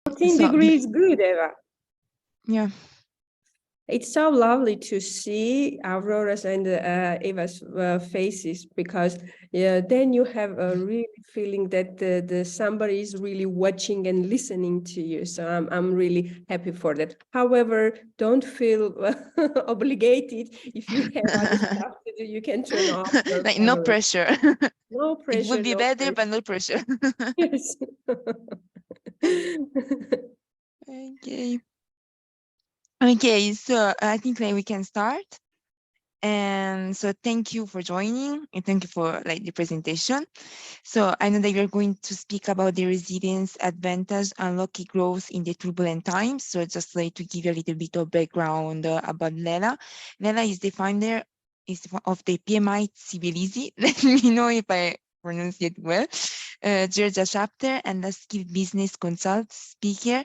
14 So, degrees, good, Eva. yeah. It's so lovely to see Aurora's and Eva's faces, because then you have a really feeling that the somebody is really watching and listening to you. So I'm really happy for that. However, don't feel obligated. If you have other stuff to do, you can turn off your Like no camera. pressure. No It pressure, would be no better, pressure. but no pressure. Yes. Okay. Okay, so I think like we can start. And so thank you for joining and thank you for like the presentation. So I know that you're going to speak about the resilience advantage and lucky growth in the turbulent times. So just like to give you a little bit of background about Lela. Lela is the founder of the PMI Tbilisi. Let me know if I pronounce it well. Georgia chapter and a skilled business consult speaker.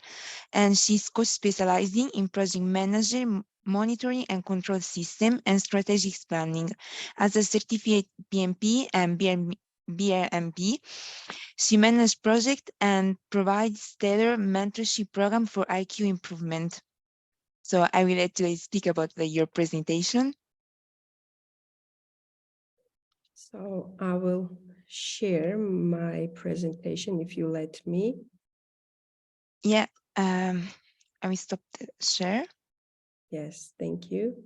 And she's specializing in project management, monitoring and control system and strategic planning. As a certified PMP and BRMP, she manages projects and provides tailored mentorship program for IQ improvement. So I will let you speak about your presentation. So I will share my presentation if you let me. Yeah, I will stop the share. Yes, thank you.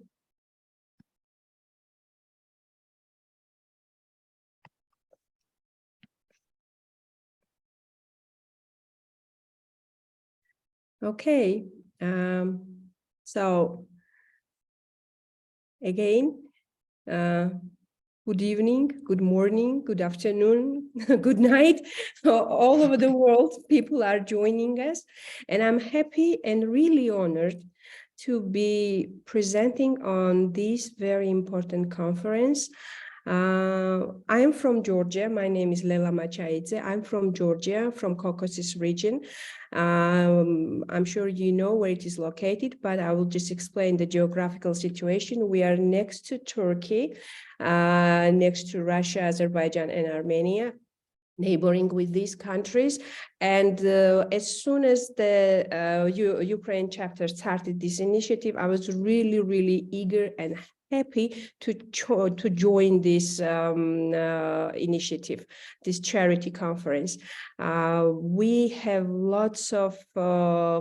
Okay, so again, good evening, good morning, good afternoon, good night. All over the world, people are joining us, and I'm happy and really honored to be presenting on this very important conference. I am from Georgia. My name is Lela Machaidze. I'm from Georgia, from Caucasus region. I'm sure you know where it is located, but I will just explain the geographical situation. We are next to Turkey, next to Russia, Azerbaijan, and Armenia, neighboring with these countries. And as soon as the Ukraine chapter started this initiative, I was really, really eager and happy to join this initiative, this charity conference. We have lots of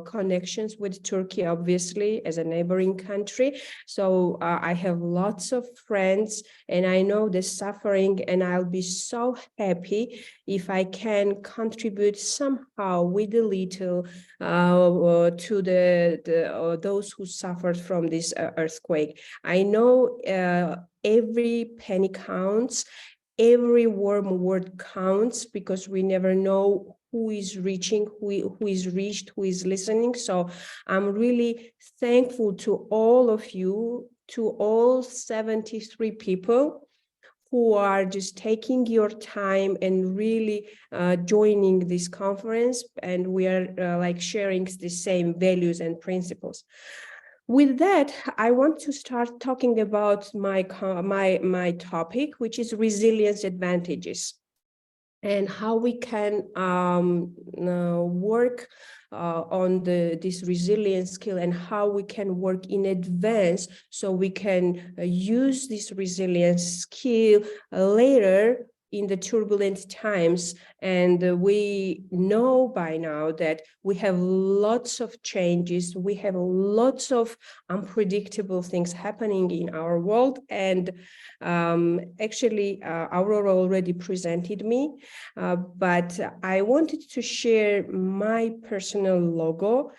connections with Turkey, obviously, as a neighboring country. So I have lots of friends, and I know the suffering, and I'll be so happy if I can contribute somehow with a little to those who suffered from this earthquake. I know every penny counts, every warm word counts, because we never know who is reaching, who is reached, who is listening. So I'm really thankful to all of you, to all 73 people who are just taking your time and really joining this conference, and we are like sharing the same values and principles. With that, I want to start talking about my topic, which is resilience advantages, and how we can work on this resilience skill, and how we can work in advance so we can use this resilience skill later in the turbulent times. And we know by now that we have lots of changes, we have lots of unpredictable things happening in our world. And actually, Aurora already presented me, but I wanted to share my personal logo,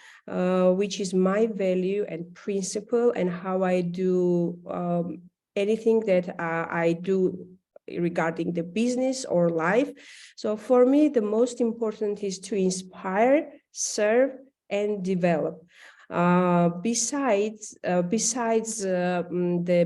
which is my value and principle, and how I do anything that I do regarding the business or life. So for me, the most important is to inspire, serve, and develop. Besides the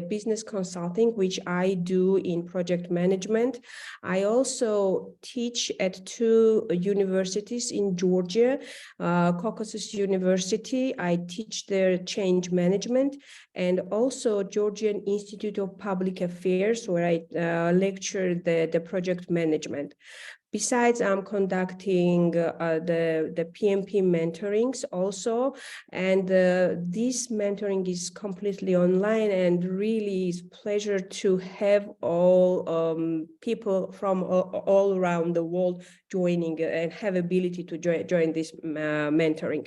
business consulting, which I do in project management, I also teach at 2 universities in Georgia, Caucasus University. I teach their change management, and also Georgian Institute of Public Affairs, where I lecture the project management. Besides, I'm conducting the PMP mentorings also, and this mentoring is completely online, and really is a pleasure to have all people from all around the world joining and have ability to join this mentoring.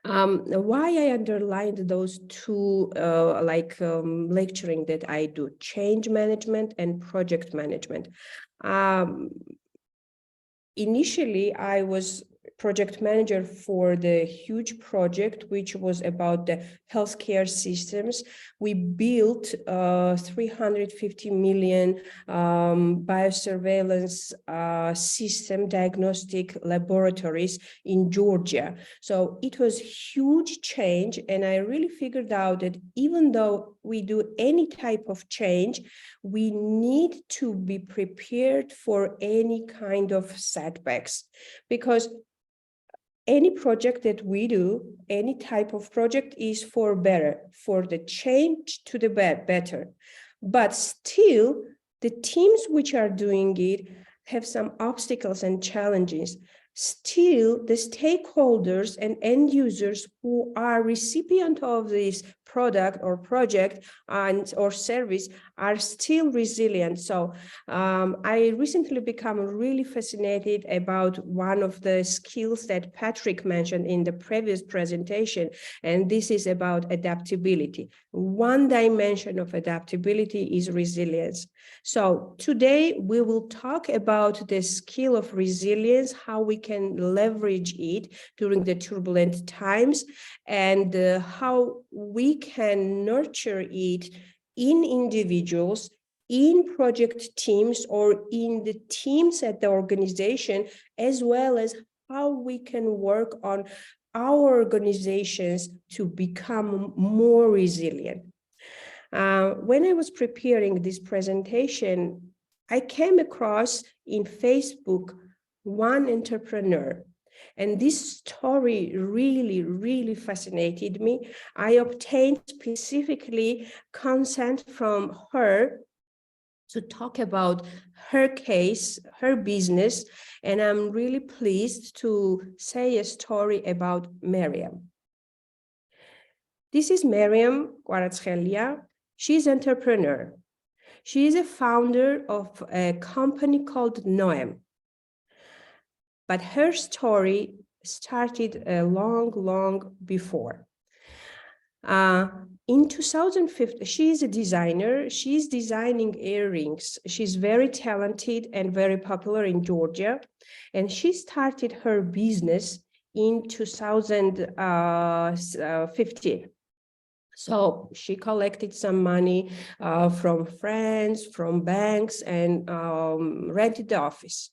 Why I underlined those two lecturing that I do, change management and project management. Initially, I was project manager for the huge project, which was about the healthcare systems. We built 350 million biosurveillance system diagnostic laboratories in Georgia. So it was huge change. And I really figured out that even though we do any type of change, we need to be prepared for any kind of setbacks, because any project that we do, any type of project is for better, for the change to the better. But still, the teams which are doing it have some obstacles and challenges. Still, the stakeholders and end users who are recipient of this product or project or service are still resilient. So I recently become really fascinated about one of the skills that Patrick mentioned in the previous presentation, and this is about adaptability. One dimension of adaptability is resilience. So today we will talk about the skill of resilience, how we can leverage it during the turbulent times, and how we can nurture it in individuals, in project teams, or in the teams at the organization, as well as how we can work on our organizations to become more resilient. When I was preparing this presentation, I came across in Facebook one entrepreneur. And this story really, really fascinated me. I obtained specifically consent from her to talk about her case, her business, and I'm really pleased to say a story about Miriam. This is Miriam Guaratshelia. She's an entrepreneur. She is a founder of a company called Noem. But her story started long before. In 2015, she is a designer. She's designing earrings. She's very talented and very popular in Georgia. And she started her business in 2015. So she collected some money from friends, from banks, and rented the office.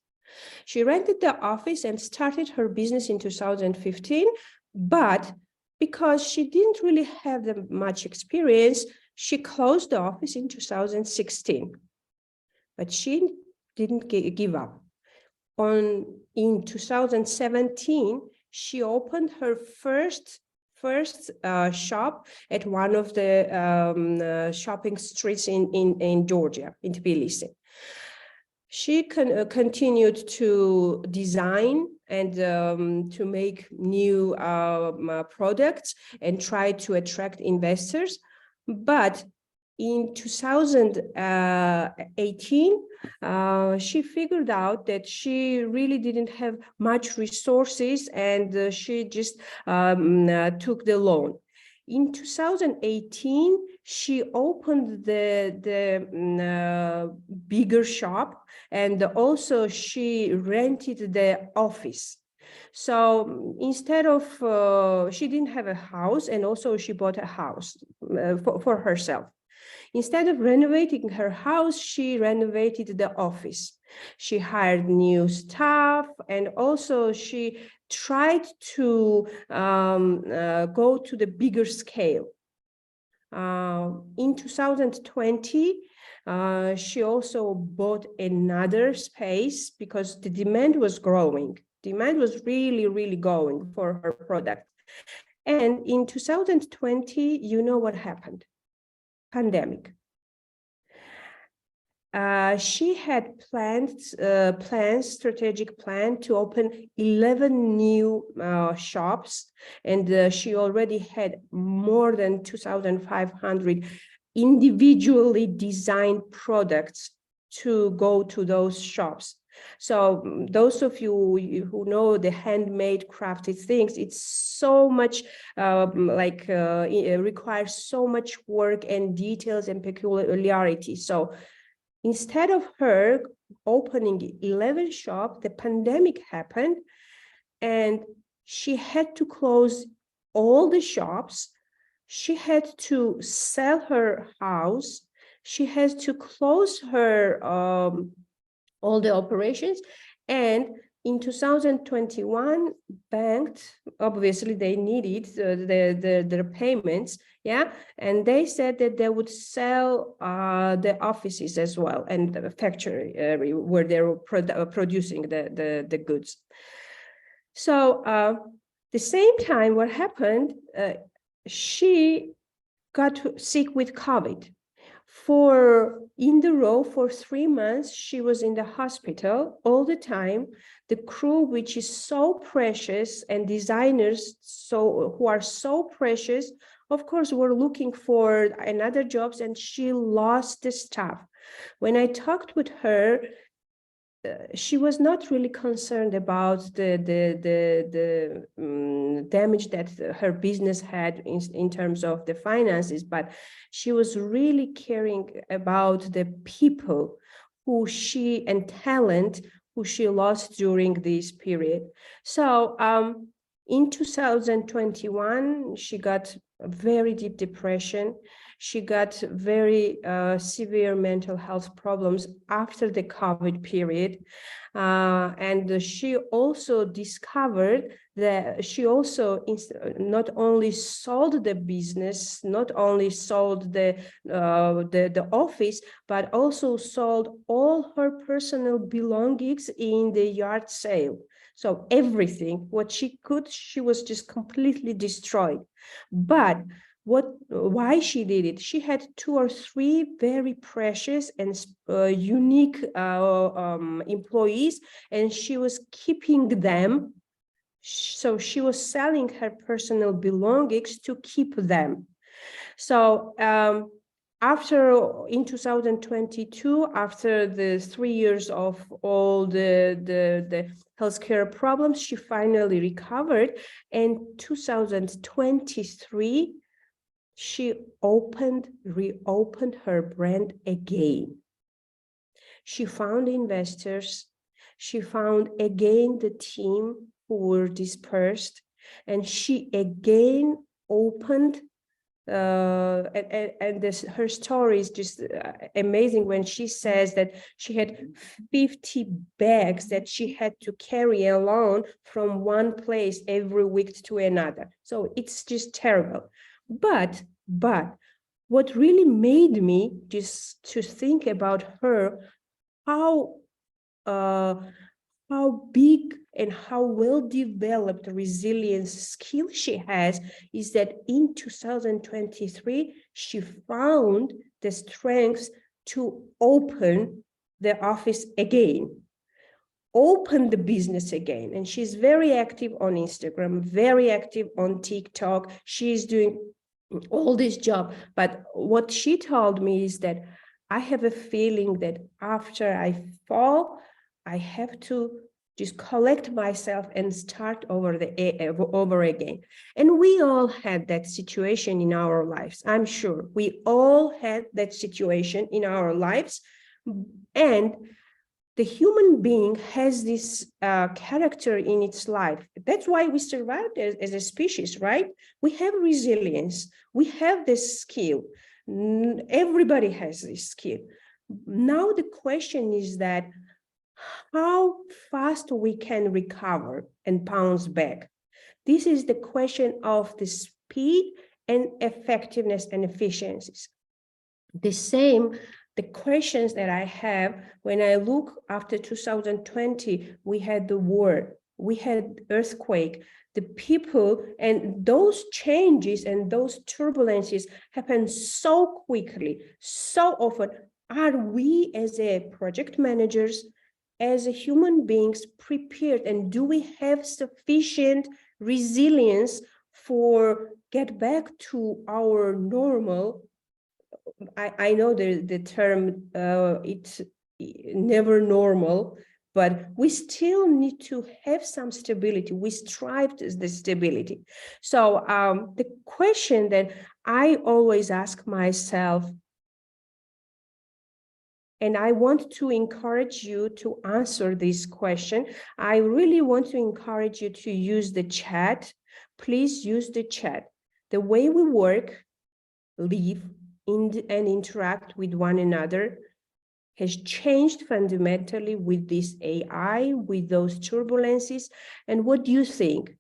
She rented the office and started her business in 2015, but because she didn't really have much experience, she closed the office in 2016. But she didn't give up. In 2017, she opened her first shop at one of the shopping streets in Georgia, in Tbilisi. She continued to design and to make new products and try to attract investors. But in 2018, she figured out that she really didn't have much resources, and she just took the loan. In 2018, she opened the bigger shop, and also she rented the office. So instead of, she didn't have a house, and also she bought a house for herself. Instead of renovating her house, she renovated the office. She hired new staff, and also she tried to go to the bigger scale. In 2020, she also bought another space because the demand was growing. Demand was really going for her product. And in 2020, you know what happened? Pandemic. She had strategic plan to open 11 new shops, and she already had more than 2,500 individually designed products to go to those shops. So those of you who know the handmade crafted things, it's so much it requires so much work and details and peculiarity. So instead of her opening 11 shops, the pandemic happened and she had to close all the shops. She had to sell her house. She has to close her all the operations. And in 2021, banks, obviously they needed their payments, yeah, and they said that they would sell the offices as well and the factory where they were producing the goods. So the same time, what happened? She got sick with COVID. In the row for 3 months, she was in the hospital all the time. The crew, which is so precious, and designers who are so precious, of course, were looking for another jobs, and she lost the staff. When I talked with her, she was not really concerned about the damage that her business had in terms of the finances, but she was really caring about the people and talent who she lost during this period. So in 2021, she got a very deep depression. She got very severe mental health problems after the COVID period. And she also discovered that she also not only sold the business, not only sold the office, but also sold all her personal belongings in the yard sale. So everything, what she could, she was just completely destroyed. But why she did it? She had 2 or 3 very precious and unique employees, and she was keeping them. So she was selling her personal belongings to keep them. So in 2022, after the 3 years of all the healthcare problems, she finally recovered. And 2023, she reopened her brand again. She found investors. She found again the team who were dispersed, and she again opened. Her story is just amazing when she says that she had 50 bags that she had to carry alone from one place every week to another. So it's just terrible. But what really made me just to think about her, how big and how well-developed resilience skill she has, is that in 2023, she found the strength to open the office again, open the business again. And she's very active on Instagram, very active on TikTok. She's doing all this job. But what she told me is that I have a feeling that after I fall, I have to just collect myself and start over again. And we all had that situation in our lives. I'm sure we all had that situation in our lives. And the human being has this character in its life. That's why we survived as a species, right? We have resilience. We have this skill. Everybody has this skill. Now the question is that how fast we can recover and bounce back. This is the question of the speed and effectiveness and efficiencies. The questions that I have when I look after 2020, we had the war, we had earthquake, the people, and those changes and those turbulences happen so quickly, so often. Are we as a project managers, as a human beings prepared, and do we have sufficient resilience for get back to our normal? I know the term it's never normal, but we still need to have some stability. We strive to the stability. So the question that I always ask myself, and I want to encourage you to answer this question. I really want to encourage you to use the chat. Please use the chat. The way we work, live, and interact with one another has changed fundamentally with this AI, with those turbulences. And what do you think?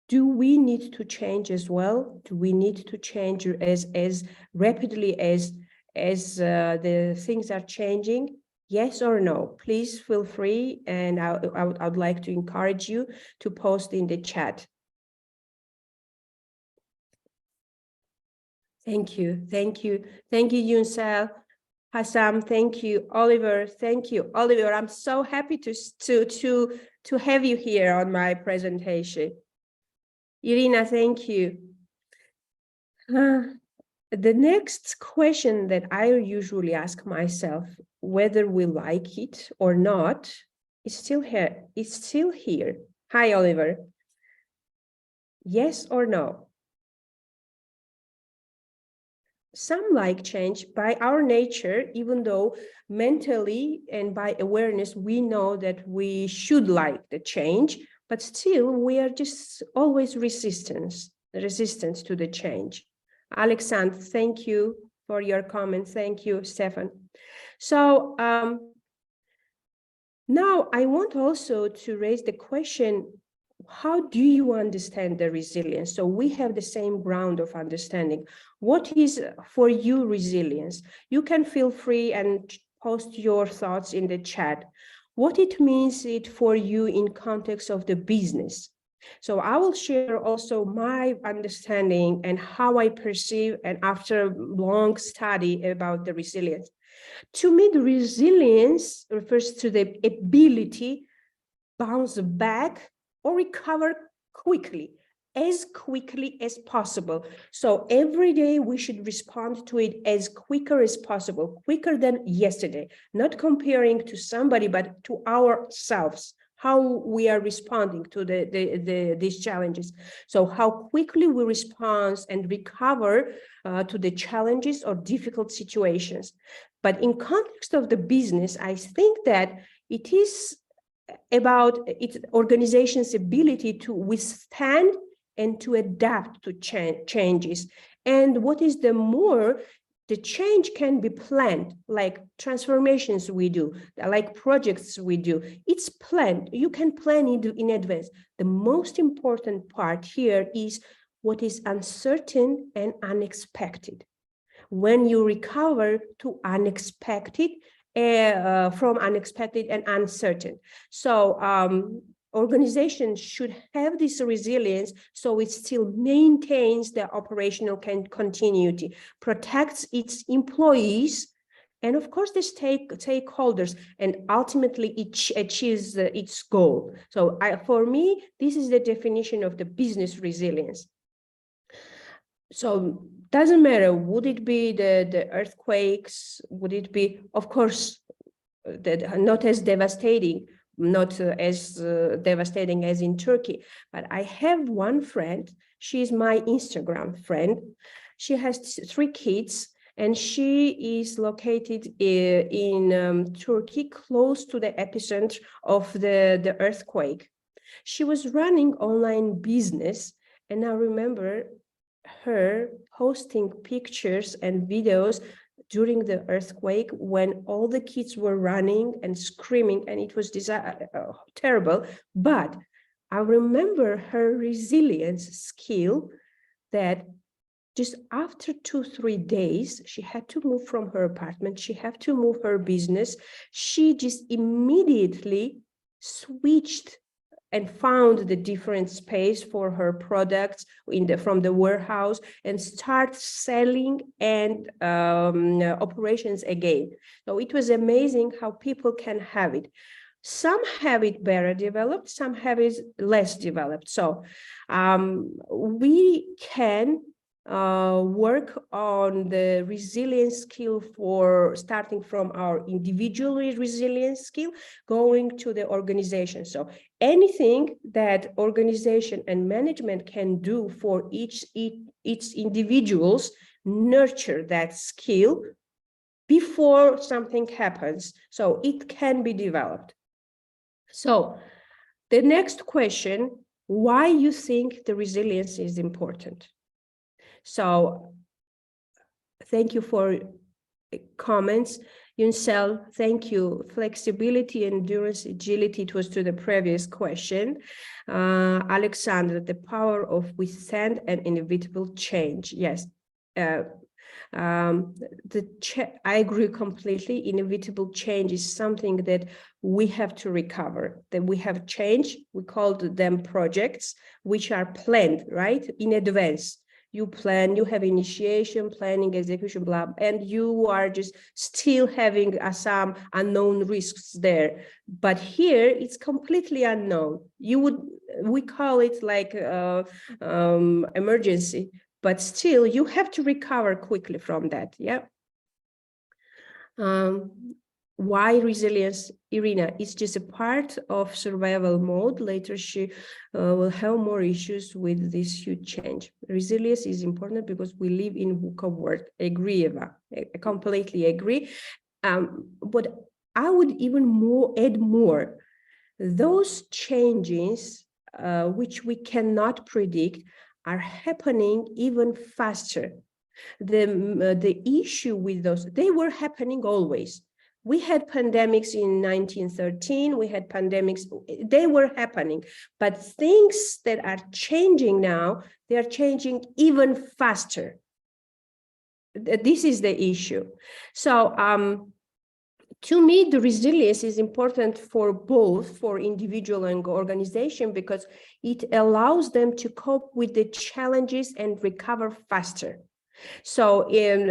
Do we need to change as well? Do we need to change as rapidly as the things are changing? Yes or no? Please feel free, and I would like to encourage you to post in the chat. Thank you, thank you, thank you, Yunsel. Hassam, thank you. Oliver, thank you. Oliver, I'm so happy to have you here on my presentation. Irina, thank you. The next question that I usually ask myself, whether we like it or not, is still here. It's still here. Hi, Oliver. Yes or no? Some like change by our nature, even though mentally and by awareness, we know that we should like the change, but still we are just always resistant to the change. Alexander, thank you for your comment. Thank you, Stefan. So now I want also to raise the question, how do you understand the resilience? So we have the same ground of understanding. What is for you resilience? You can feel free and post your thoughts in the chat. What it means it for you in context of the business. So I will share also my understanding and how I perceive, and after long study about the resilience. To me, the resilience refers to the ability to bounce back or recover quickly as possible. So every day we should respond to it as quicker as possible, quicker than yesterday, not comparing to somebody, but to ourselves, how we are responding to these challenges. So how quickly we respond and recover to the challenges or difficult situations. But in context of the business, I think that it is about its organization's ability to withstand and to adapt to changes. And what is the more, the change can be planned, like transformations we do, like projects we do. It's planned. You can plan it in advance. The most important part here is what is uncertain and unexpected. When you recover to unexpected, from unexpected and uncertain. So organizations should have this resilience so it still maintains the operational continuity, protects its employees, and of course the stakeholders, and ultimately it achieves its goal. So for me, this is the definition of the business resilience. So doesn't matter, would it be the earthquakes, would it be, of course, not as devastating, not as devastating as in Turkey, but I have one friend, she's my Instagram friend, she has 3 kids, and she is located in Turkey, close to the epicenter of the earthquake. She was running online business, and I remember her posting pictures and videos during the earthquake when all the kids were running and screaming, and it was terrible. But I remember her resilience skill, that just after 2-3 days, she had to move from her apartment, she had to move her business. She just immediately switched and found the different space for her products from the warehouse and start selling and operations again. So it was amazing how people can have it. Some have it better developed, some have it less developed. So we can work on the resilience skill for starting from our individual resilience skill, going to the organization. So anything that organization and management can do for each individuals, nurture that skill before something happens, so it can be developed. So the next question, why you think the resilience is important? So thank you for comments. Yunsel, thank you. Flexibility, endurance, agility, it was to the previous question. Alexander, the power of withstand and inevitable change. Yes. I agree completely. Inevitable change is something that we have to recover, that we have change. We called them projects, which are planned, right, in advance. You plan, you have initiation, planning, execution, blah, and you are just still having some unknown risks there. But here it's completely unknown. We call it like emergency, but still you have to recover quickly from that. Yeah. Why resilience, Irina? It's just a part of survival mode. Later she will have more issues with this huge change. Resilience is important because we live in VUCA world. Agree, Eva. I completely agree. But I would even add more. Those changes which we cannot predict are happening even faster. The issue with those, they were happening always. We had pandemics in 1913, we had pandemics, they were happening, but things that are changing now, they are changing even faster. This is the issue. So to me, the resilience is important for both, for individual and organization, because it allows them to cope with the challenges and recover faster. So in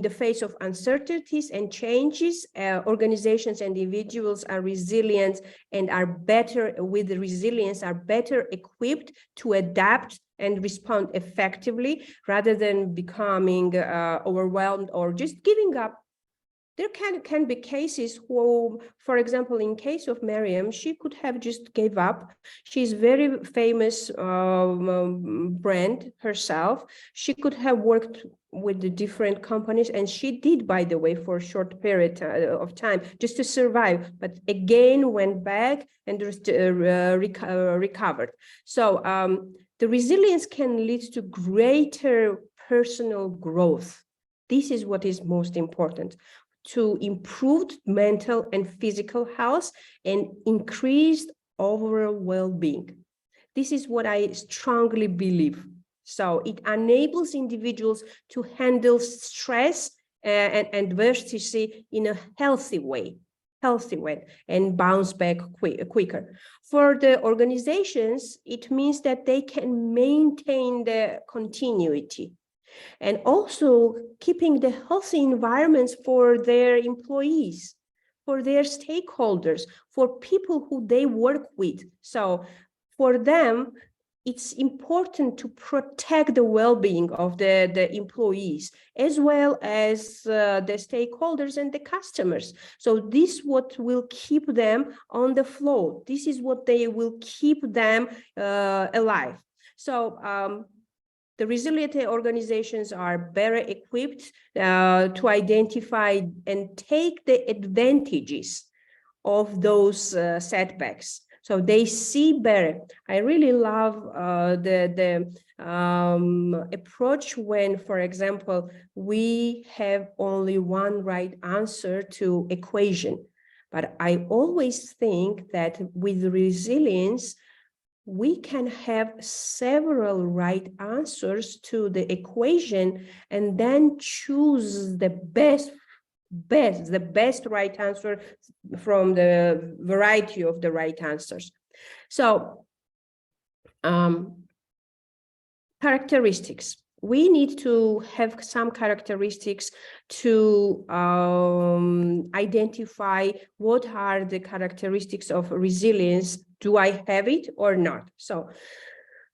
the face of uncertainties and changes, organizations and individuals are resilient and are better with the resilience, are better equipped to adapt and respond effectively rather than becoming overwhelmed or just giving up. There can be cases who, for example, in case of Miriam, she could have just gave up. She's very famous brand herself. She could have worked with the different companies, and she did, by the way, for a short period of time just to survive, but again went back and recovered. So the resilience can lead to greater personal growth. This is what is most important, to improved mental and physical health and increased overall well-being. This is what I strongly believe. So it enables individuals to handle stress and adversity in a healthy way, and bounce back quicker. For the organizations, it means that they can maintain the continuity and also keeping the healthy environments for their employees, for their stakeholders, for people who they work with. So for them, it's important to protect the well-being of the employees, as well as the stakeholders and the customers. So this is what will keep them on the flow. This is what they will keep them alive. So the resilient organizations are better equipped to identify and take the advantages of those setbacks. So they see better. I really love the approach when, for example, we have only one right answer to equation. But I always think that with resilience, we can have several right answers to the equation and then choose the best right answer from the variety of the right answers. So characteristics. We need to have some characteristics to identify what are the characteristics of resilience. Do I have it or not? So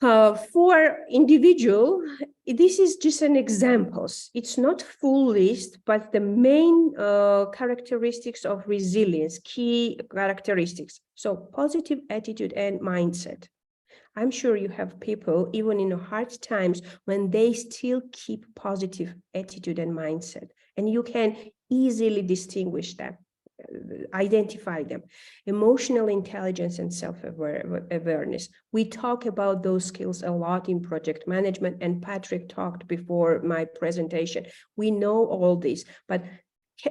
for individual, this is just an examples. It's not full list, but the main characteristics of resilience, key characteristics. So positive attitude and mindset. I'm sure you have people, even in hard times, when they still keep positive attitude and mindset, and you can easily distinguish them, identify them. Emotional intelligence and self-awareness. We talk about those skills a lot in project management, and Patrick talked before my presentation. We know all this, but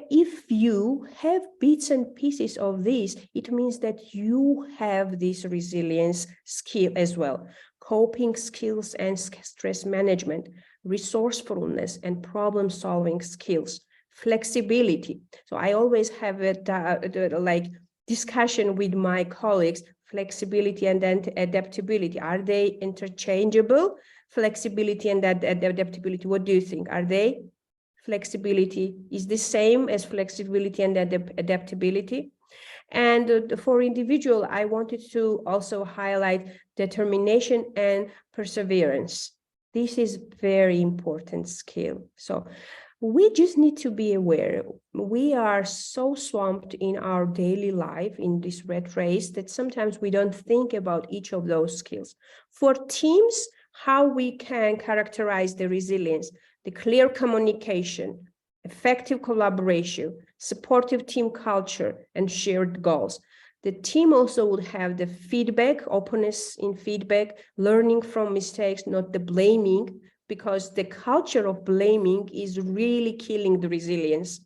if you have bits and pieces of this, it means that you have this resilience skill as well. Coping skills and stress management, resourcefulness and problem-solving skills, flexibility. So I always have a like discussion with my colleagues, flexibility and then adaptability. Are they interchangeable? Flexibility and adaptability, what do you think? Are they? Flexibility is the same as flexibility and adaptability. And for individual, I wanted to also highlight determination and perseverance. This is very important skill. So we just need to be aware. We are so swamped in our daily life in this rat race that sometimes we don't think about each of those skills. For teams, how we can characterize the resilience: the clear communication, effective collaboration, supportive team culture, and shared goals. The team also would have the feedback, openness in feedback, learning from mistakes, not the blaming, because the culture of blaming is really killing the resilience,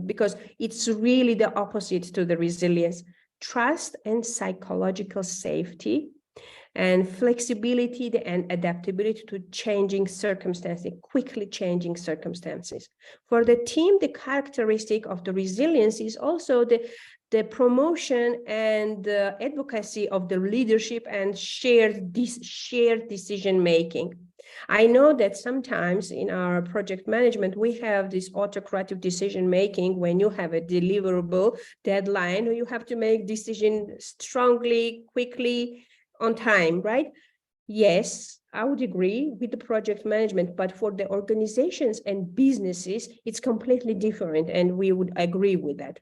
because it's really the opposite to the resilience. Trust and psychological safety, and flexibility and adaptability to changing circumstances, quickly changing circumstances. For the team, the characteristic of the resilience is also the promotion and the advocacy of the leadership and shared decision-making. I know that sometimes in our project management, we have this autocratic decision-making. When you have a deliverable deadline, you have to make decisions strongly, quickly, on time, right? Yes, I would agree with the project management, but for the organizations and businesses, it's completely different, and we would agree with that.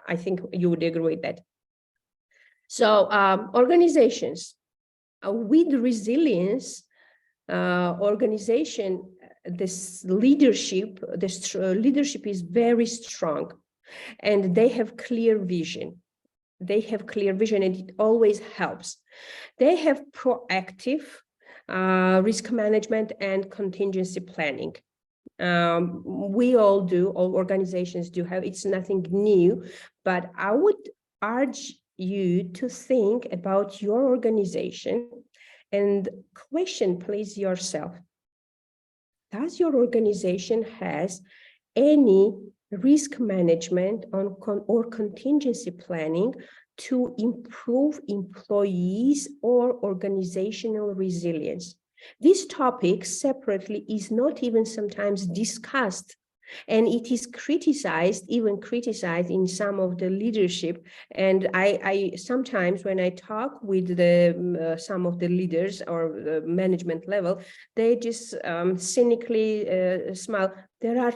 I think you would agree with that. So organizations with resilience, organization, this leadership is very strong, and they have clear vision. They have clear vision, and it always helps. They have proactive risk management and contingency planning. We all do, all organizations do have, it's nothing new, but I would urge you to think about your organization and question, please, yourself. Does your organization has any risk management or contingency planning to improve employees or organizational resilience? This topic separately is not even sometimes discussed, and it is even criticized in some of the leadership. And I sometimes, when I talk with some of the leaders or the management level, they just cynically smile. There are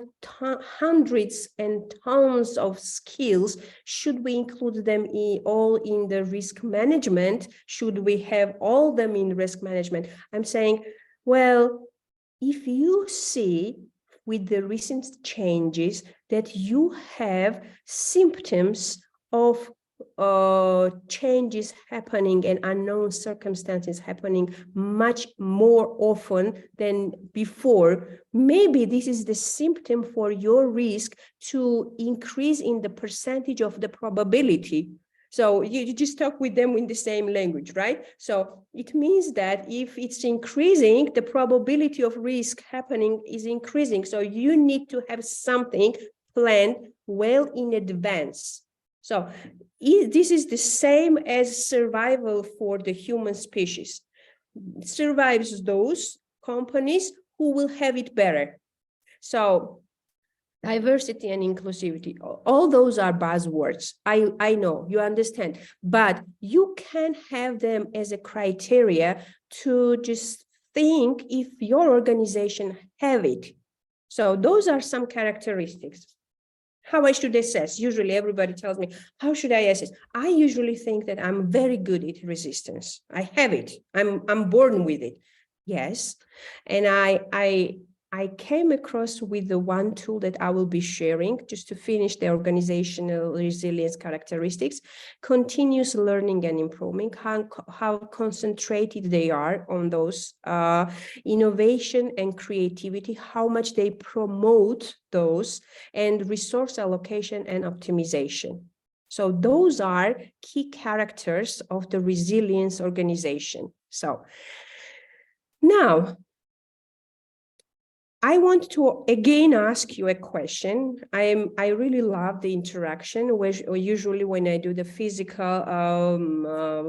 hundreds and tons of skills. Should we include them all in the risk management? Should we have all them in risk management? I'm saying, well, if you see with the recent changes that you have symptoms of changes happening and unknown circumstances happening much more often than before, maybe this is the symptom for your risk to increase in the percentage of the probability. So you just talk with them in the same language, right? So it means that if it's increasing, the probability of risk happening is increasing. So you need to have something planned well in advance. So this is the same as survival for the human species. It survives those companies who will have it better. So diversity and inclusivity, all those are buzzwords. I know, you understand, but you can have them as a criteria to just think if your organization have it. So those are some characteristics. How I should assess? Usually everybody tells me, how should I assess? I usually think that I'm very good at resistance. I have it. I'm born with it. Yes. And I came across with the one tool that I will be sharing just to finish the organizational resilience characteristics, continuous learning and improving, how concentrated they are on those, innovation and creativity, how much they promote those, and resource allocation and optimization. So those are key characters of the resilience organization. So now, I want to again ask you a question. I really love the interaction, which usually when I do the physical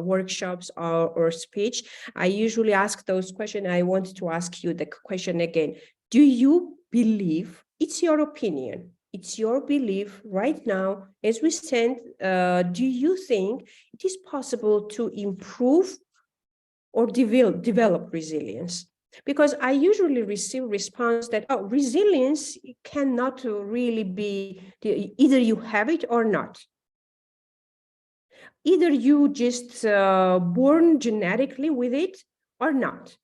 workshops or speech, I usually ask those questions. I want to ask you the question again. Do you believe, it's your opinion, it's your belief right now, as we stand, do you think it is possible to improve or develop resilience? Because I usually receive response that, oh, resilience cannot really be, either you have it or not. Either you just born genetically with it or not.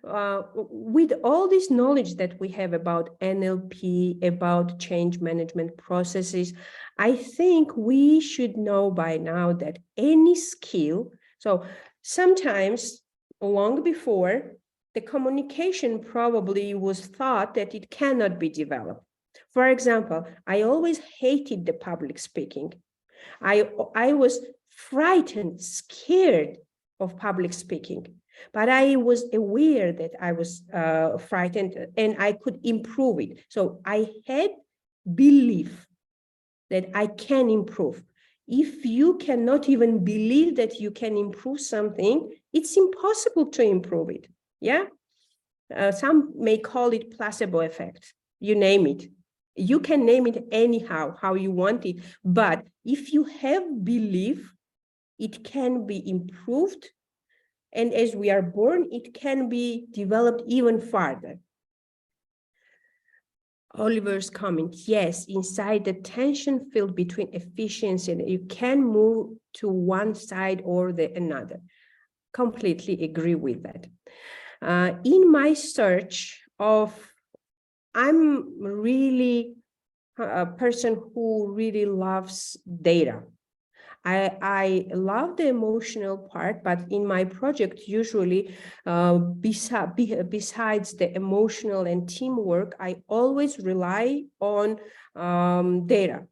With all this knowledge that we have about NLP, about change management processes, I think we should know by now that any skill, so sometimes long before, the communication probably was thought that it cannot be developed. For example, I always hated the public speaking. I was frightened, scared of public speaking, but I was aware that I was frightened and I could improve it. So I had belief that I can improve. If you cannot even believe that you can improve something, it's impossible to improve it. Yeah. Some may call it placebo effect. You name it. You can name it anyhow, how you want it. But if you have belief, it can be improved. And as we are born, it can be developed even further. Oliver's comment, yes, inside the tension field between efficiency, and you can move to one side or the another. Completely agree with that. In my search of, I'm really a person who really loves data. I love the emotional part, but in my project, usually besides the emotional and teamwork, I always rely on data.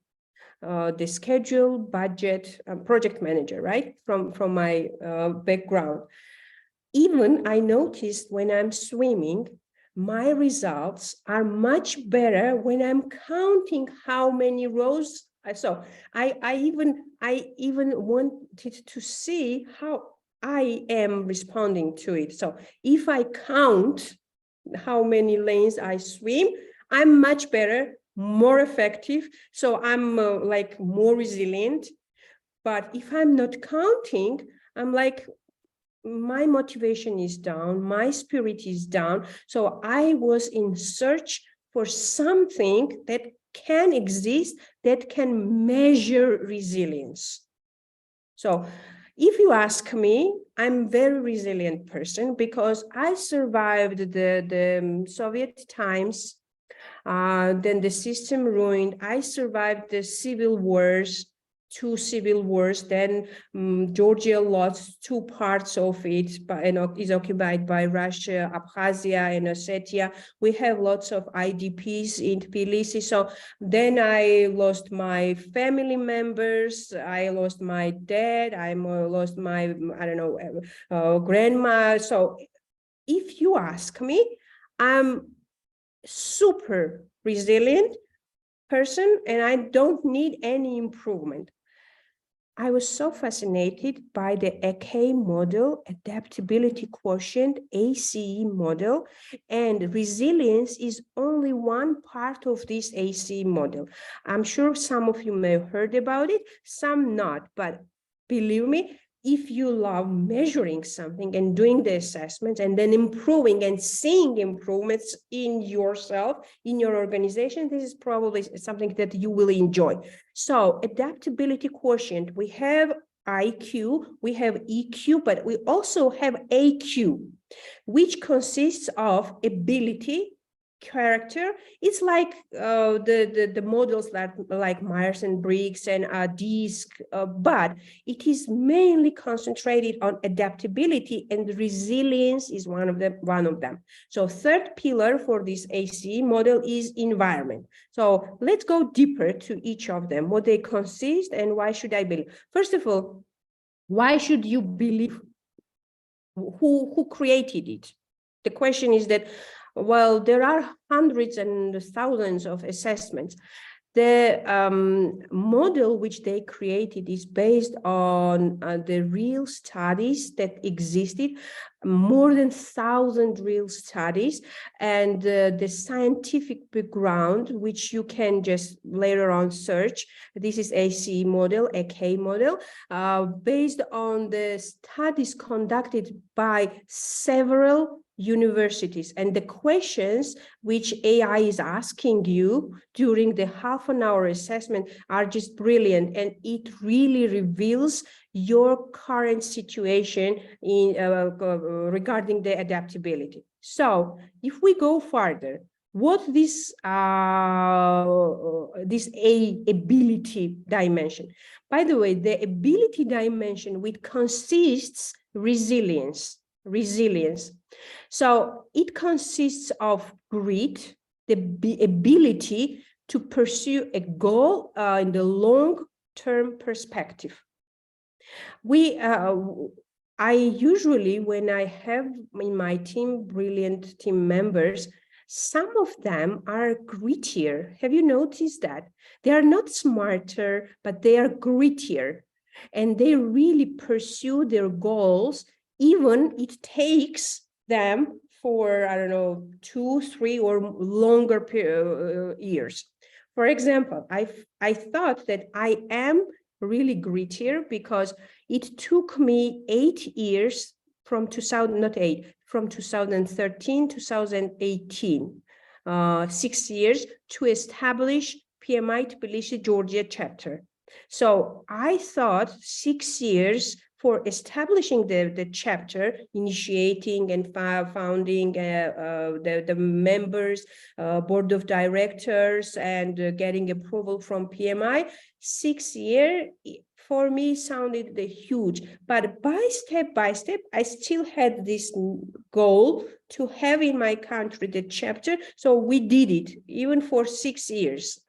The schedule, budget, project manager, right? From my background. Even I noticed when I'm swimming, my results are much better when I'm counting how many rows. So I even wanted to see how I am responding to it. So if I count how many lanes I swim, I'm much better, more effective. So I'm like more resilient. But if I'm not counting, I'm like, my motivation is down, my spirit is down. So I was in search for something that can exist, that can measure resilience. So if you ask me, I'm a very resilient person because I survived the Soviet times, then the system ruined. I survived the civil wars, 2 civil wars, then Georgia lost 2 parts of it, but is occupied by Russia, Abkhazia and Ossetia. We have lots of IDPs in Tbilisi. So then I lost my family members. I lost my dad. I lost my, I don't know, grandma. So if you ask me, I'm super resilient person and I don't need any improvement. I was so fascinated by the AK model, adaptability quotient, ACE model, and resilience is only one part of this ACE model. I'm sure some of you may have heard about it, some not, but believe me, if you love measuring something and doing the assessments and then improving and seeing improvements in yourself, in your organization, this is probably something that you will enjoy. So adaptability quotient, we have IQ, we have EQ, but we also have AQ, which consists of ability, character. It's like the models that like Myers and Briggs and DISC, but it is mainly concentrated on adaptability, and resilience is one of them. So third pillar for this ACE model is environment. So let's go deeper to each of them, what they consist and why should I believe. First of all, why should you believe? Who created it? The question is that, well, there are hundreds and thousands of assessments. The model which they created is based on the real studies that existed, more than 1,000 real studies, and the scientific background, which you can just later on search. This is ACE model, AK model, based on the studies conducted by several universities, and the questions which AI is asking you during the half-an-hour assessment are just brilliant, and it really reveals your current situation in regarding the adaptability. So if we go further, what this ability dimension, by the way, the ability dimension, which consists resilience. So it consists of grit, the ability to pursue a goal in the long-term perspective. I usually, when I have in my team brilliant team members, some of them are grittier. Have you noticed that? They are not smarter, but they are grittier. And they really pursue their goals, even it takes them for, I don't know, 2, 3 or longer years. For example, I thought that I am really grittier because it took me 8 years from 2013, 2018, 6 years to establish PMI Tbilisi, Georgia chapter. So I thought 6 years for establishing the chapter, initiating and founding the members, board of directors, and getting approval from PMI, 6 years for me sounded huge. But by step, I still had this goal to have in my country the chapter. So we did it, even for 6 years.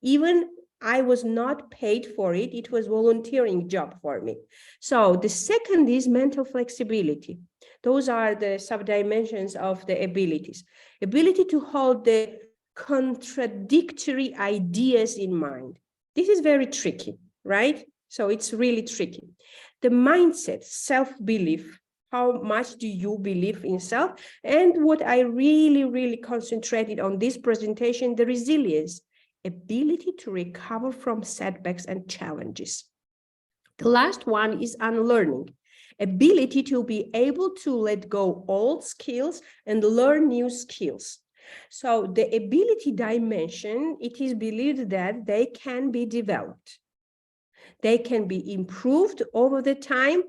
Even I was not paid for it. It was a volunteering job for me. So the second is mental flexibility. Those are the sub-dimensions of the abilities. Ability to hold the contradictory ideas in mind. This is very tricky, right? So it's really tricky. The mindset, self-belief. How much do you believe in self? And what I really concentrated on this presentation, the resilience. Ability to recover from setbacks and challenges. The last one is unlearning. Ability to be able to let go old skills and learn new skills. So the ability dimension, it is believed that they can be developed. They can be improved over the time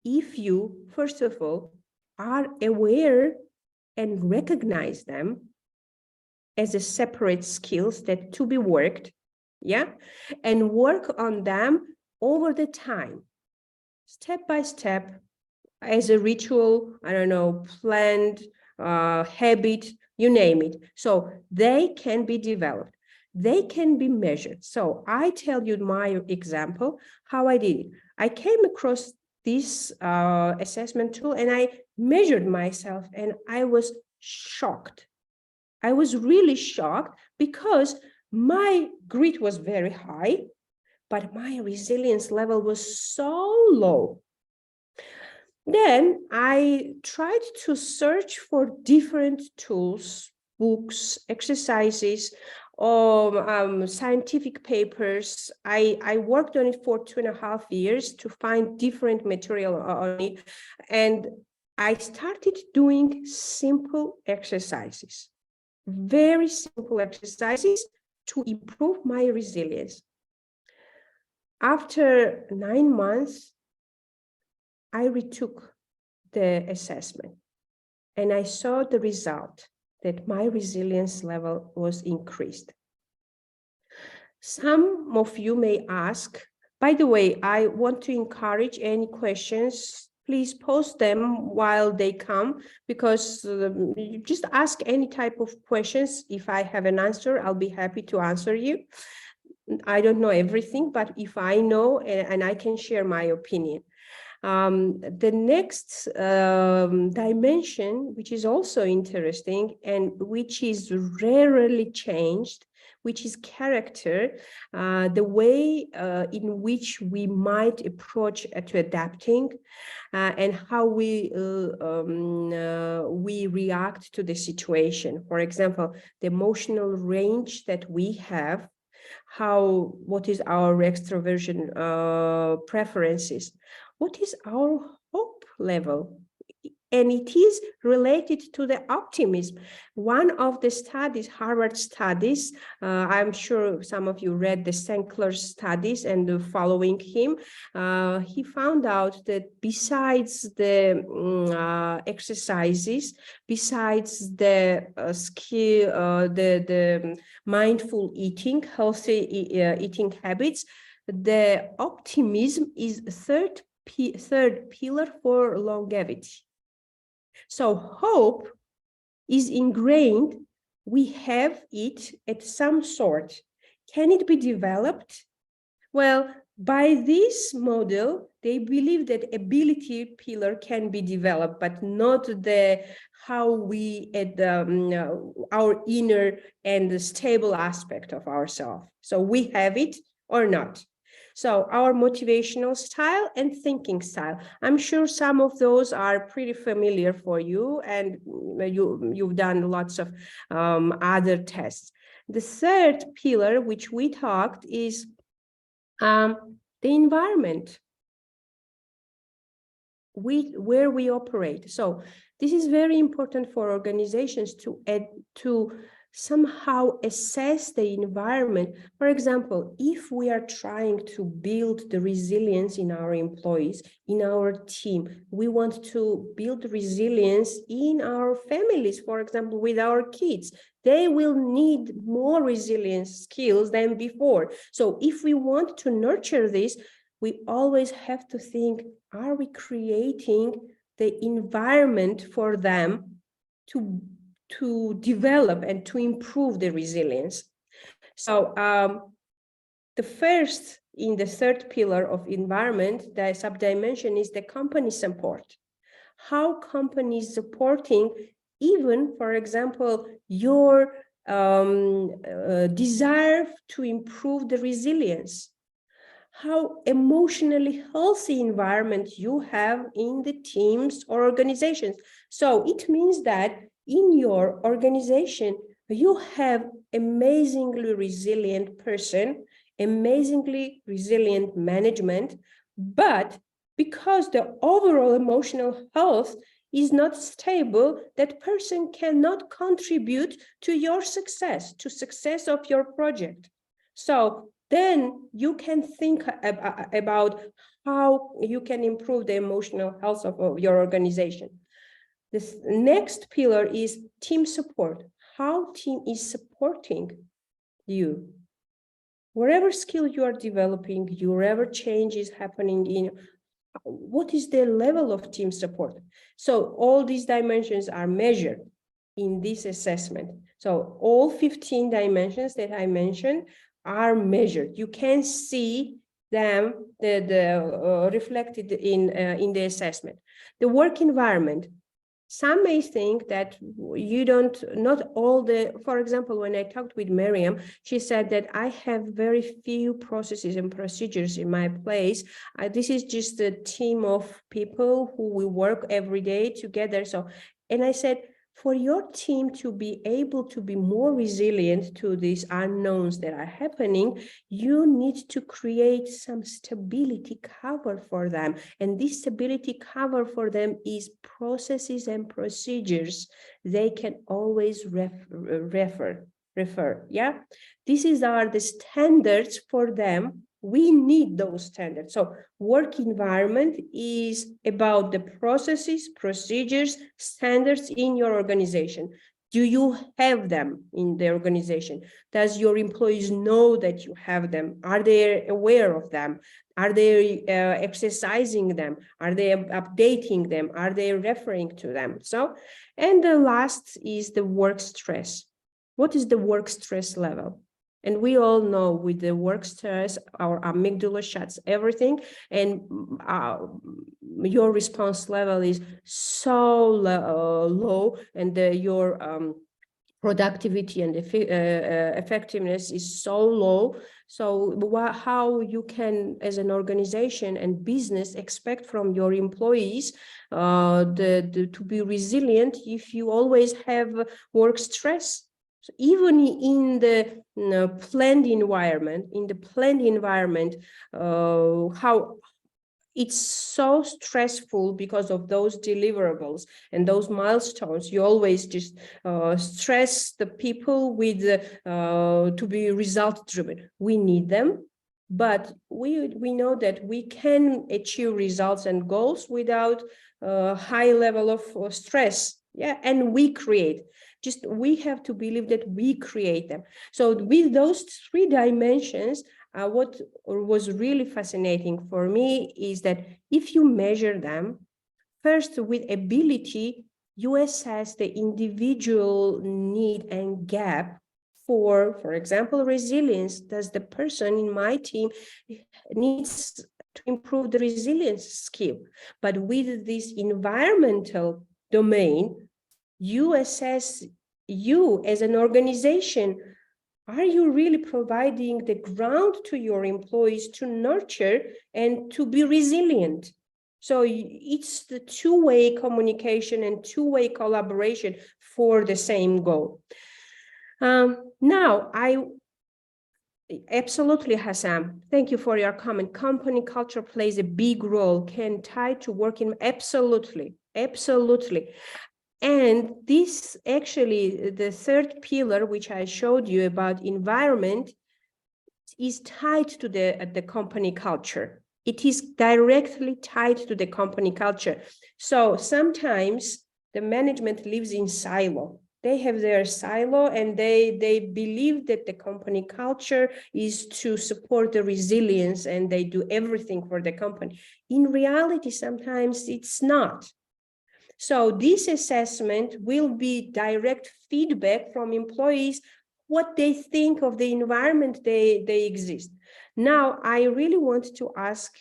if you, first of all, are aware and recognize them as a separate skills that to be worked, yeah, and work on them over the time, step by step, as a ritual, I don't know, planned habit, you name it. So they can be developed. They can be measured. So I tell you my example, how I did it. I came across this assessment tool and I measured myself and I was shocked. I was really shocked because my grit was very high, but my resilience level was so low. Then I tried to search for different tools, books, exercises, or scientific papers. I worked on it for 2.5 years to find different material on it. And I started doing simple exercises, very simple exercises to improve my resilience. After 9 months, I retook the assessment and I saw the result that my resilience level was increased. Some of you may ask, by the way, I want to encourage any questions, please post them while they come, because you just ask any type of questions. If I have an answer, I'll be happy to answer you. I don't know everything, but if I know and I can share my opinion. The next dimension, which is also interesting and which is rarely changed, which is character, the way in which we might approach to adapting, and how we react to the situation. For example, the emotional range that we have, what is our extroversion preferences, what is our hope level, and it is related to the optimism. One of the studies, Harvard studies, I'm sure some of you read the Senkler's studies and following him, he found out that besides the exercises, besides the skill, the mindful eating, healthy eating habits, the optimism is third pillar for longevity. So hope is ingrained. We have it at some sort. Can it be developed? Well, by this model, they believe that ability pillar can be developed, but not the how we at our inner and the stable aspect of ourselves. So we have it or not. So our motivational style and thinking style, I'm sure some of those are pretty familiar for you, and you've done lots of other tests. The third pillar, which we talked, is the environment where we operate. So this is very important for organizations to somehow assess the environment. For example, if we are trying to build the resilience in our employees, in our team, we want to build resilience in our families, for example, with our kids, they will need more resilience skills than before. So if we want to nurture this, we always have to think, are we creating the environment for them to develop and to improve the resilience? So the first in the third pillar of environment, the subdimension is the company support. How companies supporting even, for example, your desire to improve the resilience, how emotionally healthy environment you have in the teams or organizations. So it means that in your organization, you have amazingly resilient person, amazingly resilient management, but because the overall emotional health is not stable, that person cannot contribute to your success, to success of your project. So then you can think about how you can improve the emotional health of your organization. This next pillar is team support. How team is supporting you. Whatever skill you are developing, whatever change is happening in, what is the level of team support? So all these dimensions are measured in this assessment. So all 15 dimensions that I mentioned are measured. You can see them reflected in the assessment. The work environment. Some may think that you don't, not all the, for example, when I talked with Miriam, she said that I have very few processes and procedures in my place. This is just a team of people who we work every day together. So, and I said, for your team to be able to be more resilient to these unknowns that are happening, you need to create some stability cover for them. And this stability cover for them is processes and procedures they can always refer. Yeah, these are the standards for them. We need those standards. So work environment is about the processes, procedures, standards in your organization. Do you have them in the organization? Does your employees know that you have them? Are they aware of them? Are they exercising them? Are they updating them? Are they referring to them? So, and the last is the work stress. What is the work stress level? And we all know with the work stress, our amygdala shuts everything, and your response level is so low, and your productivity and effectiveness is so low. So how you can, as an organization and business, expect from your employees to be resilient if you always have work stress? So even in the planned environment, how it's so stressful because of those deliverables and those milestones. You always just stress the people with to be result driven. We need them, but we know that we can achieve results and goals without a high level of stress. Yeah, and we create. Just we have to believe that we create them. So with those three dimensions, what was really fascinating for me is that if you measure them, first with ability, you assess the individual need and gap for example, resilience. Does the person in my team needs to improve the resilience skill? But with this environmental domain, you assess you as an organization. Are you really providing the ground to your employees to nurture and to be resilient? So it's the two-way communication and two-way collaboration for the same goal. Now, absolutely, Hassam, thank you for your comment. Company culture plays a big role, can tie to working, absolutely. And this actually, the third pillar, which I showed you about environment, is tied to the company culture. It is directly tied to the company culture. So sometimes the management lives in silo. They have their silo and they believe that the company culture is to support the resilience and they do everything for the company. In reality, sometimes it's not. So this assessment will be direct feedback from employees, what they think of the environment they exist. Now, I really want to ask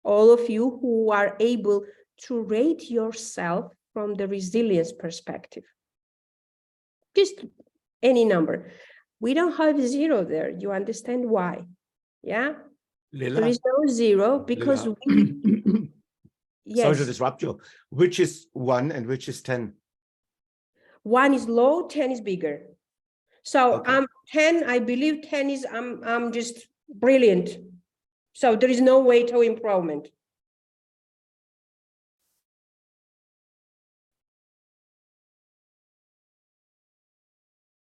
all of you who are able to rate yourself from the resilience perspective. Just any number. We don't have zero there. You understand why? Yeah? Lela? There is no zero because we... Yes. Sorry to disrupt you. Which is 1 and which is 10? 1 is low, 10 is bigger. So Okay. 10, I believe 10 is I'm just brilliant. So there is no way to improvement.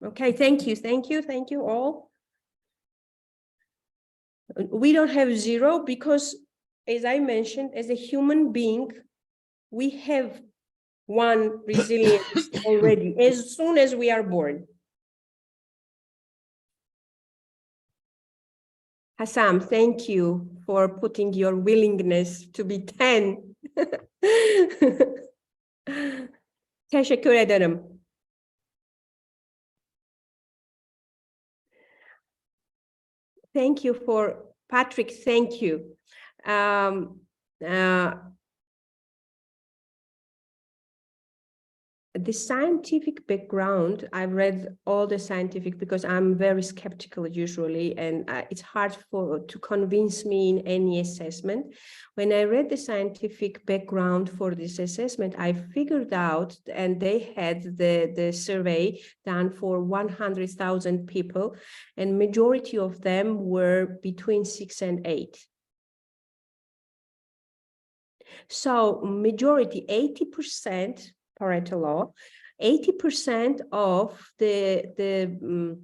Okay, thank you all. We don't have zero because, as I mentioned, as a human being, we have one resilience already as soon as we are born. Hassam, thank you for putting your willingness to be 10. Teşekkür ederim. Thank you for Patrick. Thank you. the scientific background, I've read all the scientific because I'm very skeptical usually, and it's hard to convince me in any assessment. When I read the scientific background for this assessment, I figured out, and they had the survey done for 100,000 people, and majority of them were between 6 and 8. So majority, 80%, Pareto law, 80% of the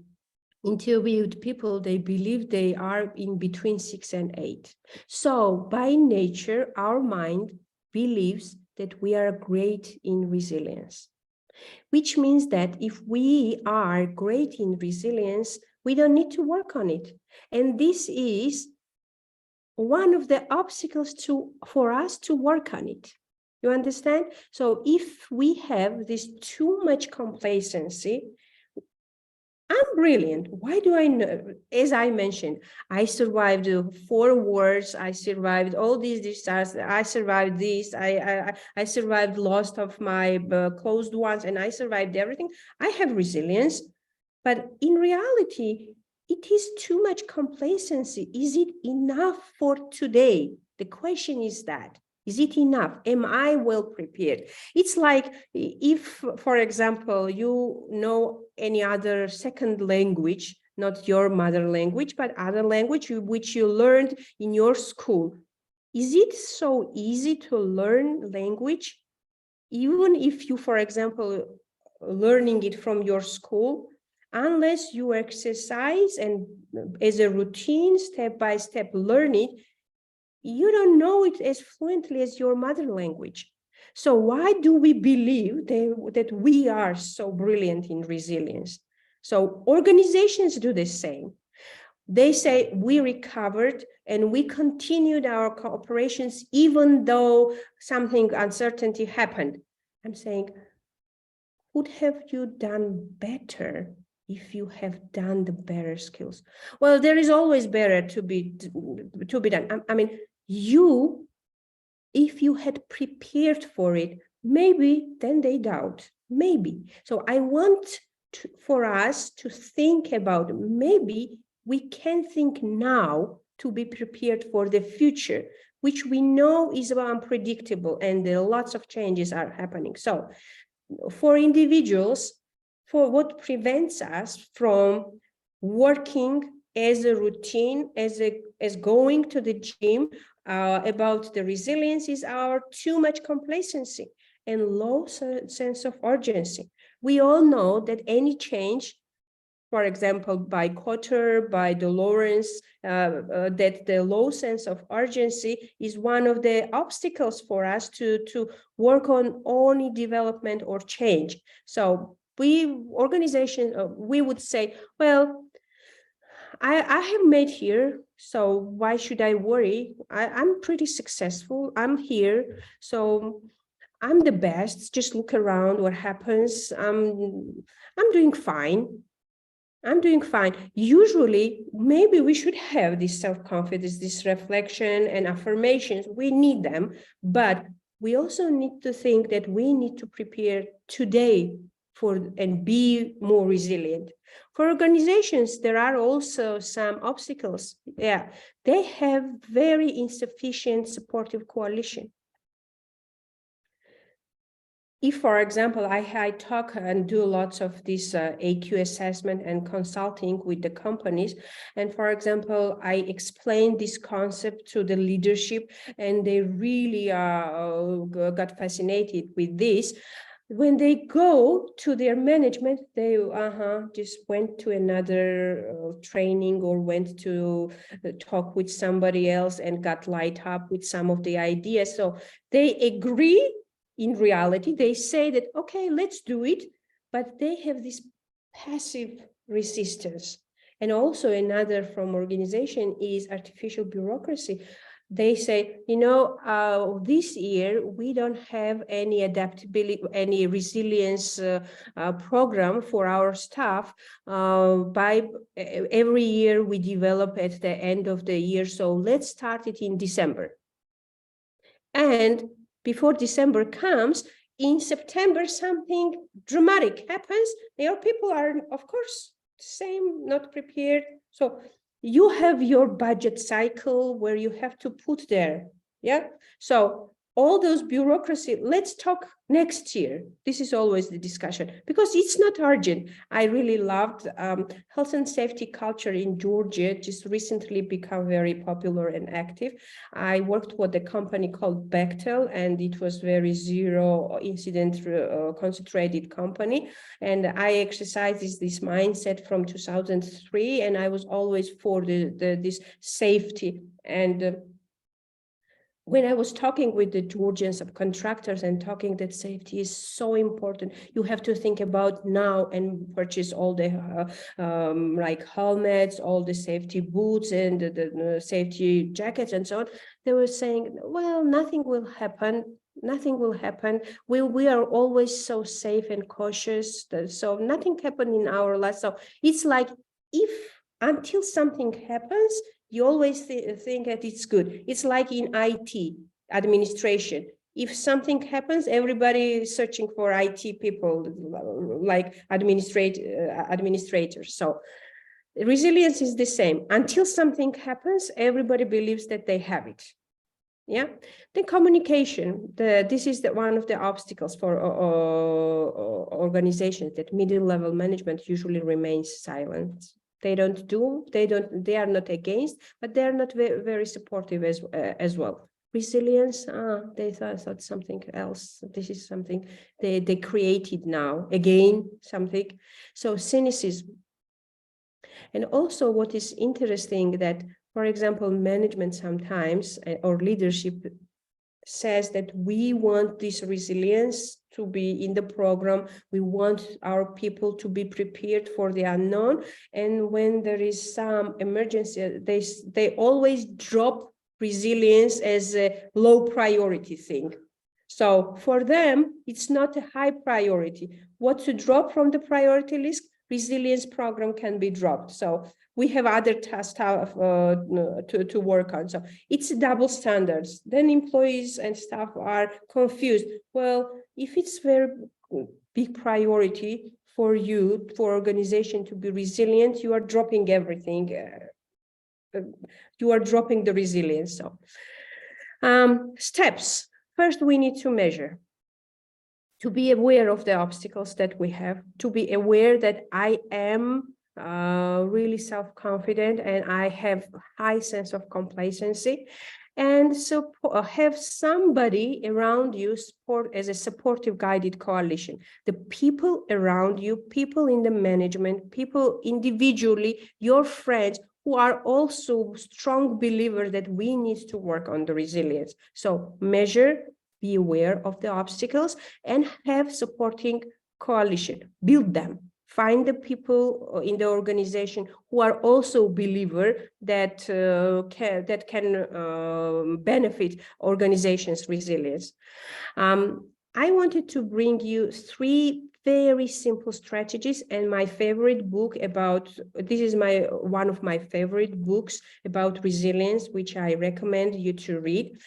interviewed people, they believe they are in between 6 and 8. So by nature, our mind believes that we are great in resilience, which means that if we are great in resilience, we don't need to work on it. And this is one of the obstacles for us to work on it. You understand? So if we have this too much complacency, I'm brilliant. Why do I know? As I mentioned, I survived 4 wars. I survived all these disasters. I survived this. I survived loss of my closed ones, and I survived everything. I have resilience, but in reality, it is too much complacency. Is it enough for today? The question is that. Is it enough? Am I well prepared? It's like if, for example, you know any other second language, not your mother language, but other language which you learned in your school. Is it so easy to learn language? Even if you, for example, learning it from your school, unless you exercise and as a routine, step by step, learn it, you don't know it as fluently as your mother language. So why do we believe that we are so brilliant in resilience? So organizations do the same. They say we recovered and we continued our cooperations even though something uncertainty happened. I'm saying, would have you done better if you have done the better skills? Well, there is always better to be done. I mean, if you had prepared for it, maybe then they doubt, maybe. So I want for us to think about, maybe we can think now to be prepared for the future, which we know is unpredictable and lots of changes are happening. So for individuals, for what prevents us from working as a routine, as going to the gym, about the resilience is our too much complacency and low sense of urgency. We all know that any change, for example, by Kotter, by Dolores, that the low sense of urgency is one of the obstacles for us to work on any development or change. So organizations, we would say, well, I have made here, so why should I worry? I'm pretty successful. I'm here, so I'm the best. Just look around what happens. I'm doing fine. I'm doing fine. Usually, maybe we should have this self-confidence, this reflection and affirmations. We need them, but we also need to think that we need to prepare today and be more resilient. For organizations, there are also some obstacles. Yeah, they have very insufficient supportive coalition. If, for example, I talk and do lots of this AQ assessment and consulting with the companies, and for example, I explain this concept to the leadership, and they really got fascinated with this. When they go to their management, they just went to another training or went to talk with somebody else and got light up with some of the ideas. So they agree. In reality, they say that, okay, let's do it, but they have this passive resistance. And also another from organization is artificial bureaucracy. They say, this year we don't have any adaptability, any resilience program for our staff. By every year we develop at the end of the year, so let's start it in December. And before December comes, in September, something dramatic happens, your people are, of course, same, not prepared. So you have your budget cycle where you have to put there. Yeah. So all those bureaucracy, let's talk next year. This is always the discussion because it's not urgent. I really loved health and safety culture in Georgia, just recently become very popular and active. I worked with a company called Bechtel, and it was very zero incident concentrated company. And I exercised this mindset from 2003, and I was always for this safety. And when I was talking with the Georgian subcontractors and talking that safety is so important, you have to think about now and purchase all the like helmets, all the safety boots and the safety jackets and so on. They were saying, well, nothing will happen. Nothing will happen. We are always so safe and cautious. So nothing happened in our life. So it's like until something happens, you always think that it's good. It's like in IT administration. If something happens, everybody is searching for IT people, like administrators. So resilience is the same. Until something happens, everybody believes that they have it. Yeah. The communication. This is one of the obstacles for organizations, that middle-level management usually remains silent. They are not against, but they are not very supportive as well. Resilience, they thought something else. This is something they created now, again, something. So cynicism. And also what is interesting that, for example, management sometimes, or leadership says that we want this resilience to be in the program. We want our people to be prepared for the unknown. And when there is some emergency, they always drop resilience as a low priority thing. So for them, it's not a high priority. What to drop from the priority list? Resilience program can be dropped. So we have other tasks to work on. So it's double standards. Then employees and staff are confused. Well, if it's very big priority for you, for organization to be resilient, you are dropping everything. You are dropping the resilience. So steps. First, we need to measure. To be aware of the obstacles that we have, to be aware that I am really self-confident and I have high sense of complacency. And so have somebody around you support as a supportive guided coalition. The people around you, people in the management, people individually, your friends, who are also strong believers that we need to work on the resilience. So measure, be aware of the obstacles, and have supporting coalition. Build them. Find the people in the organization who are also believers that can benefit organizations' resilience. I wanted to bring you 3 very simple strategies, and my favorite book about this is one of my favorite books about resilience, which I recommend you to read.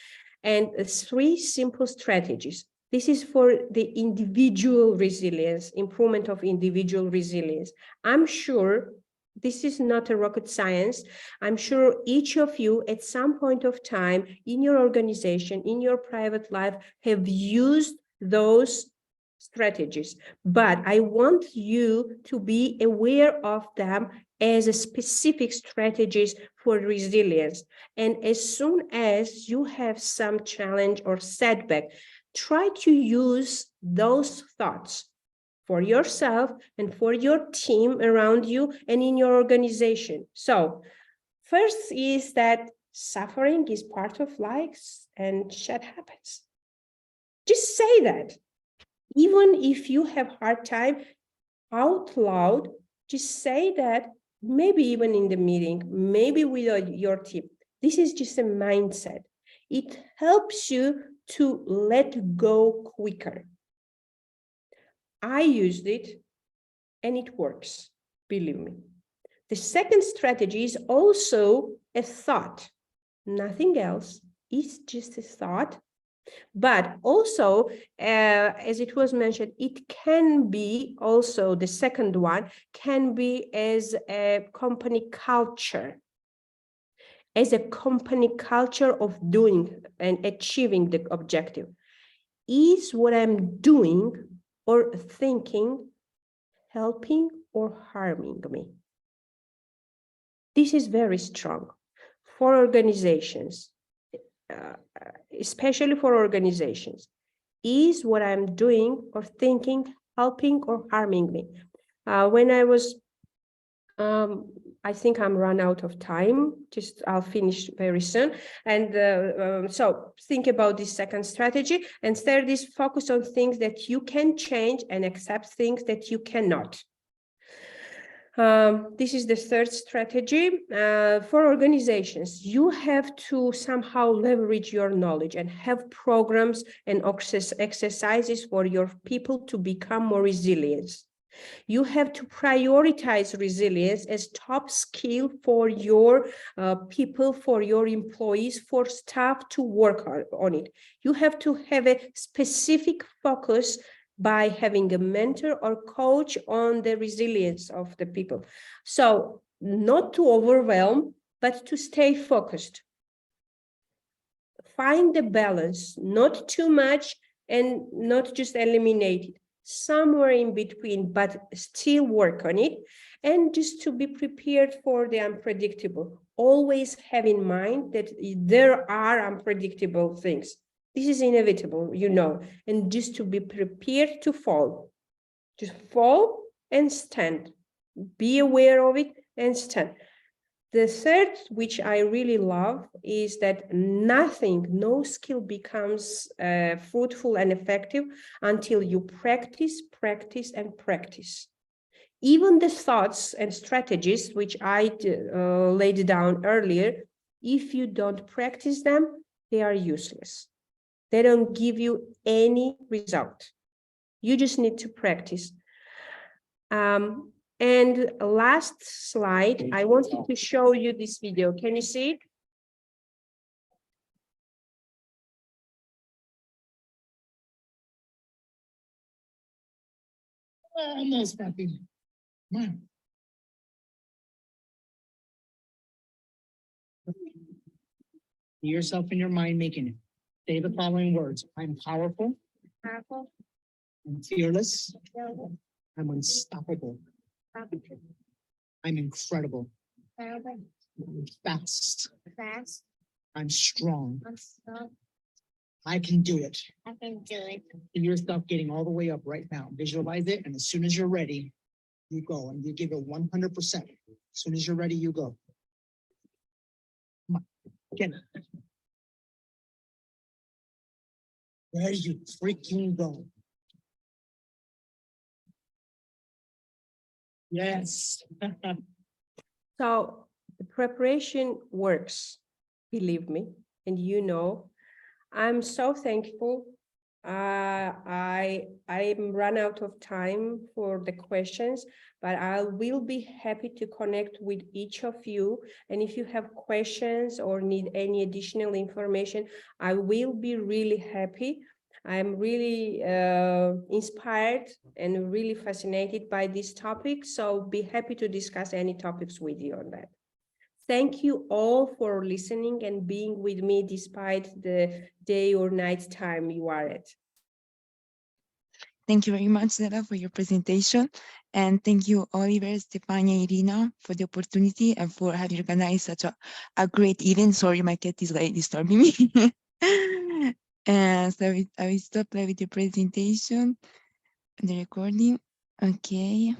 And 3 simple strategies. This is for the individual resilience, improvement of individual resilience. I'm sure this is not a rocket science. I'm sure each of you at some point of time in your organization, in your private life, have used those strategies, but I want you to be aware of them as a specific strategies for resilience. And as soon as you have some challenge or setback, try to use those thoughts for yourself and for your team around you and in your organization. So first is that suffering is part of life and shit happens. Just say that. Even if you have hard time out loud, just say that, maybe even in the meeting, maybe with your team. This is just a mindset. It helps you to let go quicker. I used it and it works, believe me. The second strategy is also a thought, nothing else. It's just a thought. But also, as it was mentioned, it can be also, the second one can be as a company culture, as a company culture of doing and achieving the objective. Is what I'm doing or thinking helping or harming me? This is very strong for organizations, especially for organizations. Is what I'm doing or thinking helping or harming me? When I was, I think I'm run out of time, just I'll finish very soon. And so think about this second strategy. And third is focus on things that you can change and accept things that you cannot. This is the third strategy. For organizations, you have to somehow leverage your knowledge and have programs and exercises for your people to become more resilient. You have to prioritize resilience as top skill for your people, for your employees, for staff to work on it. You have to have a specific focus by having a mentor or coach on the resilience of the people. So not to overwhelm, but to stay focused. Find the balance, not too much and not just eliminate it. Somewhere in between, but still work on it. And just to be prepared for the unpredictable. Always have in mind that there are unpredictable things. This is inevitable, you know, and just to be prepared to fall. Just fall and stand. Be aware of it and stand. The third, which I really love, is that no skill becomes fruitful and effective until you practice, practice, and practice. Even the thoughts and strategies, which I laid down earlier, if you don't practice them, they are useless. They don't give you any result. You just need to practice. And last slide, I wanted to show you this video. Can you see it? Almost, Papi. Come on. See yourself in your mind making it. Say the following words. I'm powerful. Powerful. I'm fearless. I'm unstoppable. I'm incredible. I'm fast. I'm strong. I can do it. See yourself getting all the way up right now. Visualize it, and as soon as you're ready, you go and you give it 100%. As soon as you're ready, you go. Come on, get it. There you freaking go. Yes. So the preparation works, believe me, and you know, I'm so thankful. I'm run out of time for the questions, but I will be happy to connect with each of you. And if you have questions or need any additional information, I will be really happy. I'm really inspired and really fascinated by this topic. So be happy to discuss any topics with you on that. Thank you all for listening and being with me despite the day or night time you are at. Thank you very much, Lela, for your presentation. And thank you, Oliver, Stefania, Irina, for the opportunity and for having organized such a great event. Sorry, my cat is like disturbing me. And so I will stop with the presentation and the recording. Okay.